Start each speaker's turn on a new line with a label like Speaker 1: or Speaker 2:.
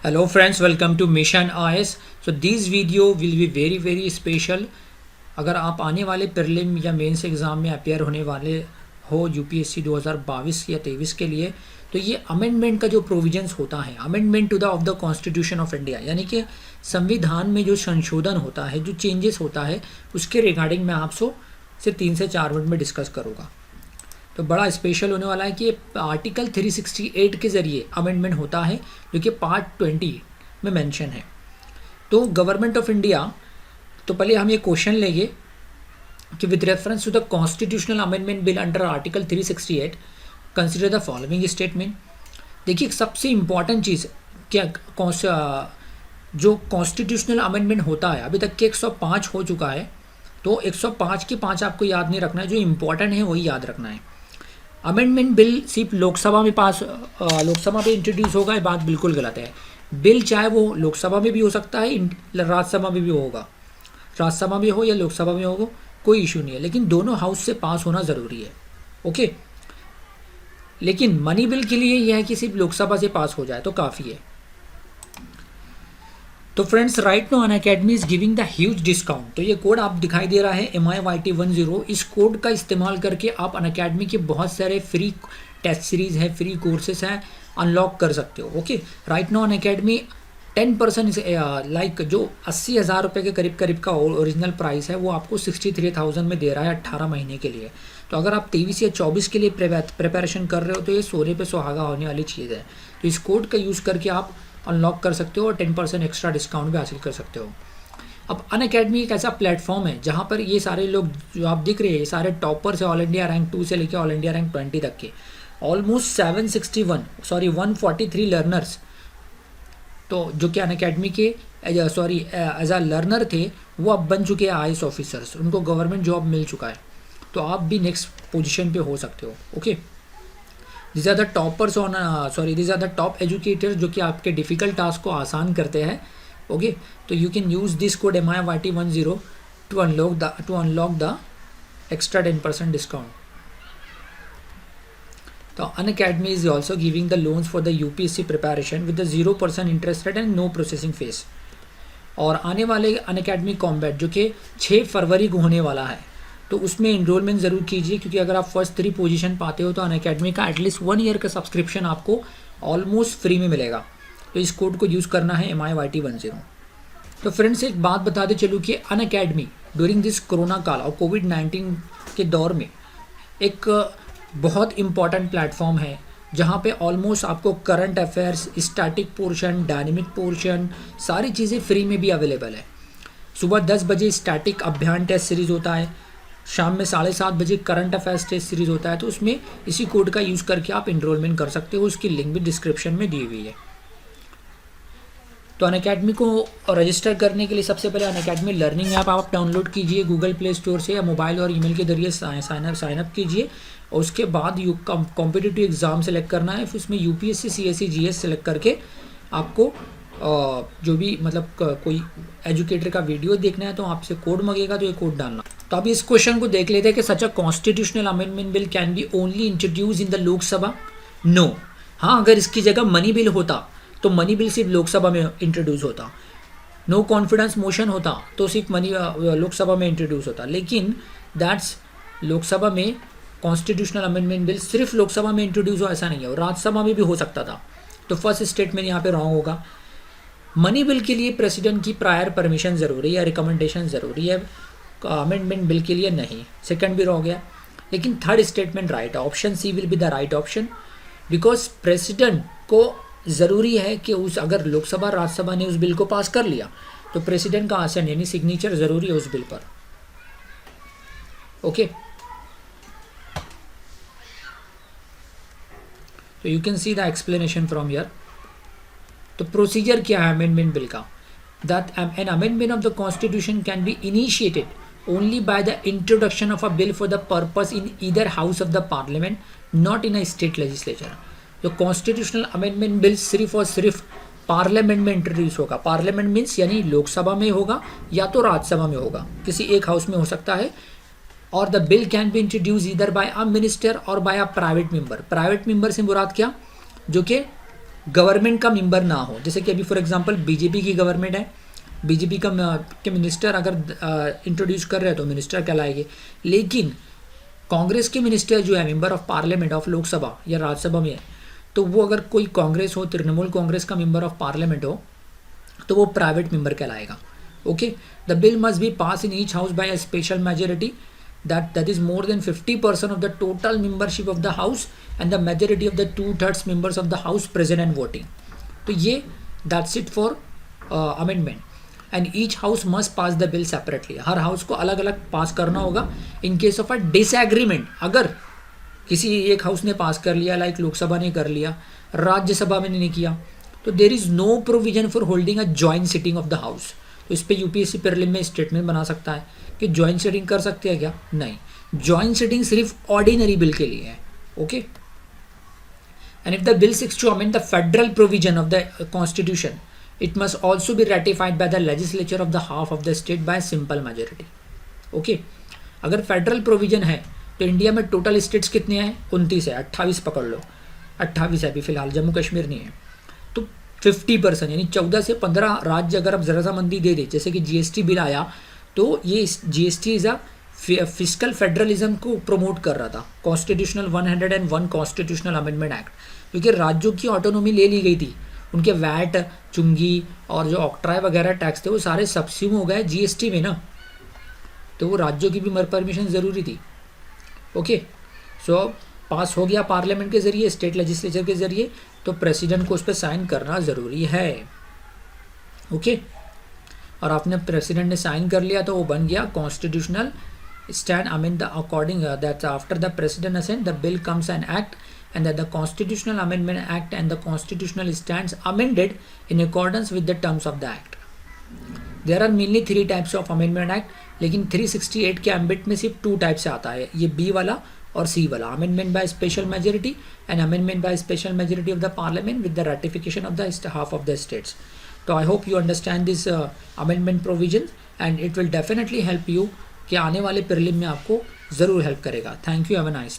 Speaker 1: Hello friends, welcome to Mission IS. So this video will be very special. अगर आप आने वाले prelim या मेंस एग्ज़ाम में अपेयर होने वाले हो यूपीएससी 2022 या 23 के लिए, तो ये अमेंडमेंट का जो प्रोविजंस होता है, amendment to the of the constitution of India, यानी कि संविधान में जो संशोधन होता है, जो चेंजेस होता है, उसके रिगार्डिंग मैं आपसे 3 से 4 मिनट में डिस्कस करूँगा। तो बड़ा स्पेशल होने वाला है कि आर्टिकल 368 के ज़रिए अमेंडमेंट होता है, जो कि पार्ट 20 में मेंशन है। तो गवर्नमेंट ऑफ इंडिया, तो पहले हम ये क्वेश्चन लेंगे कि with reference to the constitutional amendment bill under article 368 consider the following statement. देखिए, सबसे इम्पॉर्टेंट चीज़ क्या जो कॉन्स्टिट्यूशनल अमेंडमेंट होता है, अभी तक के 105 हो चुका है, तो 105 के 5 आपको याद नहीं रखना है, जो इम्पोर्टेंट है वही याद रखना है। अमेंडमेंट बिल सिर्फ लोकसभा में लोकसभा में इंट्रोड्यूस होगा, ये बात बिल्कुल गलत है। बिल चाहे वो लोकसभा में भी हो सकता है, राज्यसभा में भी होगा, राज्यसभा में हो या लोकसभा में हो, कोई इशू नहीं है, लेकिन दोनों हाउस से पास होना ज़रूरी है। ओके, लेकिन मनी बिल के लिए यह है कि सिर्फ लोकसभा से पास हो जाए तो काफ़ी है। तो friends, right now Unacademy is giving the huge discount. तो ये कोड आप दिखाई दे रहा है MIYT10। इस कोड का इस्तेमाल करके आप अनअकैडमी के बहुत सारे फ्री टेस्ट सीरीज है, फ्री कोर्सेज हैं, अनलॉक कर सकते हो। Okay, right now Unacademy 10% like जो 80,000 रुपये के करीब का ओरिजिनल प्राइस है, वो आपको 63,000 में दे रहा है 18 महीने के लिए। तो अगर आप 23 या 24 के लिए प्रिपरेशन कर रहे हो, तो ये सोने पे सुहागा होने वाली चीज़ है। तो इस कोड का यूज़ करके आप अनलॉक कर सकते हो और 10% एक्स्ट्रा डिस्काउंट भी हासिल कर सकते हो। अब अनअकैडमी एक ऐसा प्लेटफॉर्म है जहाँ पर ये सारे लोग जो आप दिख रहे हैं, ये सारे टॉपर्स है, ऑल इंडिया रैंक 2 से लेकर ऑल इंडिया रैंक 20 तक के, ऑलमोस्ट 143 लर्नर्स, तो जो कि अनअकैडमी के एज अ लर्नर थे, वो अब बन चुके हैं IAS ऑफिसर्स, उनको गवर्नमेंट जॉब मिल चुका है। तो आप भी नेक्स्ट पोजीशन पे हो सकते हो। Okay, this are the toppers on this are the top educators, जो कि आपके डिफ़िकल्ट टास्क को आसान करते हैं। ओके, तो you can use this code MIYT10 to unlock the extra 10% discount. तो Unacademy is also giving the loans for the UPSC preparation with the 0% interest rate and no processing fees. और आने वाले Unacademy combat जो कि 6 फरवरी को होने वाला है, तो उसमें इनरोलमेंट ज़रूर कीजिए, क्योंकि अगर आप फर्स्ट 3 पोजीशन पाते हो तो अनअकैडमी का एटलीस्ट 1 ईयर का सब्सक्रिप्शन आपको ऑलमोस्ट फ्री में मिलेगा। तो इस कोड को यूज़ करना है MIYT10। तो फ्रेंड्स, एक बात बताते चलूँ कि अनअकैडमी ड्यूरिंग दिस कोरोना काल और कोविड-19 के दौर में एक बहुत इम्पॉर्टेंट प्लेटफॉर्म है, जहाँ पे ऑलमोस्ट आपको current affairs, static portion, dynamic portion, सारी चीज़ें फ्री में भी अवेलेबल है। सुबह 10 बजे स्टैटिक अभियान टेस्ट सीरीज़ होता है, शाम में 7:30 बजे करंट अफेयर्स टेस्ट सीरीज़ होता है। तो उसमें इसी कोड का यूज़ करके आप इनरोलमेंट कर सकते हो, उसकी लिंक भी डिस्क्रिप्शन में दी हुई है। तो अनअकैडमी को रजिस्टर करने के लिए सबसे पहले अनअकैडमी लर्निंग ऐप आप डाउनलोड कीजिए गूगल प्ले स्टोर से, या मोबाइल और ईमेल के जरिए साइनअप कीजिए। और उसके बाद कॉम्पिटिटिव एग्ज़ाम सेलेक्ट करना है, फिर उसमें UPSC CSE GS सेलेक्ट करके आपको जो भी मतलब कोई एजुकेटर का वीडियो देखना है, तो आपसे कोड मांगेगा, तो ये कोड डालना। तो अभी इस क्वेश्चन को देख लेते हैं कि such a constitutional amendment bill can be only introduce in the Lok Sabha. No. हाँ, अगर इसकी जगह मनी बिल होता तो मनी बिल सिर्फ लोकसभा में इंट्रोड्यूस होता, नो कॉन्फिडेंस मोशन होता तो सिर्फ लोकसभा में इंट्रोड्यूस होता, लेकिन दैट्स लोकसभा में कॉन्स्टिट्यूशनल अमेंडमेंट बिल सिर्फ लोकसभा में इंट्रोड्यूस हो ऐसा नहीं है, और राज्यसभा में भी हो सकता था। तो फर्स्ट स्टेटमेंट यहाँ पे रॉन्ग होगा। मनी बिल के लिए प्रेसिडेंट की प्रायर परमिशन ज़रूरी है, रिकमेंडेशन ज़रूरी है, अमेंडमेंट बिल के लिए नहीं। सेकंड भी रॉन्ग गया, लेकिन थर्ड स्टेटमेंट राइट है। Option C will be the right option, because president को ज़रूरी है कि अगर लोकसभा राज्यसभा ने उस बिल को पास कर लिया, तो प्रेसिडेंट का आसन यानी सिग्नेचर ज़रूरी है उस बिल पर। ओके, तो you can see the explanation from here. तो प्रोसीजर क्या है अमेंडमेंट बिल का? That an amendment of the constitution can be initiated only by the introduction of a bill for the purpose in either house of the parliament, not in a state legislature. जो constitutional amendment bill सिर्फ और सिर्फ parliament में introduce होगा। Parliament means यानी लोकसभा में होगा या तो राज्यसभा में होगा, किसी एक हाउस में हो सकता है। और the bill can be introduce either by a minister or by a private member. Private member से मुराद क्या? जो कि गवर्नमेंट का मेंबर ना हो। जैसे कि अभी फॉर एग्जांपल बीजेपी की गवर्नमेंट है, बीजेपी का के मिनिस्टर अगर इंट्रोड्यूस कर रहे हैं तो मिनिस्टर कहलाएंगे। लेकिन कांग्रेस के मिनिस्टर जो है member of parliament of Lok Sabha या राज्यसभा में है, तो वो अगर कोई कांग्रेस हो, तृणमूल कांग्रेस का मेंबर ऑफ पार्लियामेंट हो, तो वो प्राइवेट मेंबर कहलाएगा। Okay, the bill must be pass in each house by a special majority that is more than 50% of the total membership of the house and the majority of the 2/3 members of the house present and voting। तो ये that's it for amendment and each house must pass the bill separately। Her house को अलग अलग पास करना होगा। In case of a disagreement, अगर किसी एक हाउस ने पास कर लिया, लाइक लोकसभा ने कर लिया, राज्यसभा में नहीं किया, तो there is no provision for holding a joint sitting of the house. तो इस पे यूपीएससी प्रीलिम में स्टेटमेंट बना सकता है कि जॉइंट सिटिंग कर सकते हैं क्या? नहीं, जॉइंट सिटिंग सिर्फ ऑर्डिनरी बिल के लिए है। Okay, and if the bill seeks to amend the federal provision of the constitution, it must also be ratified by the legislature of the half of the state by simple majority. Okay, अगर federal provision है तो India में total states कितने हैं? 29 है, 28 पकड़ लो, 28 है अभी फिलहाल, जम्मू कश्मीर नहीं है। तो 50% यानी 14 से 15 राज्य अगर अब रजामंदी दे दे, जैसे कि जीएसटी बिल आया, तो ये GST is a fiscal federalism को प्रमोट कर रहा था, कॉन्स्टिट्यूशनल 101 कॉन्स्टिट्यूशनल अमेंडमेंट एक्ट, क्योंकि राज्यों की ऑटोनॉमी ले ली गई थी, उनके वैट, चुंगी और जो ऑक्ट्राई वगैरह टैक्स थे वो सारे सब्सिड्यूम हो गए जीएसटी में ना, तो वो राज्यों की भी परमिशन ज़रूरी थी। ओके, सो पास हो गया पार्लियामेंट के ज़रिए, स्टेट लेजिस्लेचर के ज़रिए, तो प्रेसिडेंट को उस पर साइन करना ज़रूरी है। ओके, और आपने प्रेसिडेंट ने साइन कर लिया तो वो बन गया constitutional stand amend the according that after the president assent the bill comes an act and that the constitutional amendment act and the constitutional stands amended in accordance with the terms of the act। there are mainly 3 types of amendment act, लेकिन 368 के ambit में सिर्फ 2 type से आता है, ये B वाला और सी वाला, amendment by special majority and amendment by special majority of the parliament with the ratification of the half of the states. तो I hope you understand this amendment provision and it will definitely help you कि आने वाले prelim में आपको ज़रूर help करेगा। Thank you, have a nice day.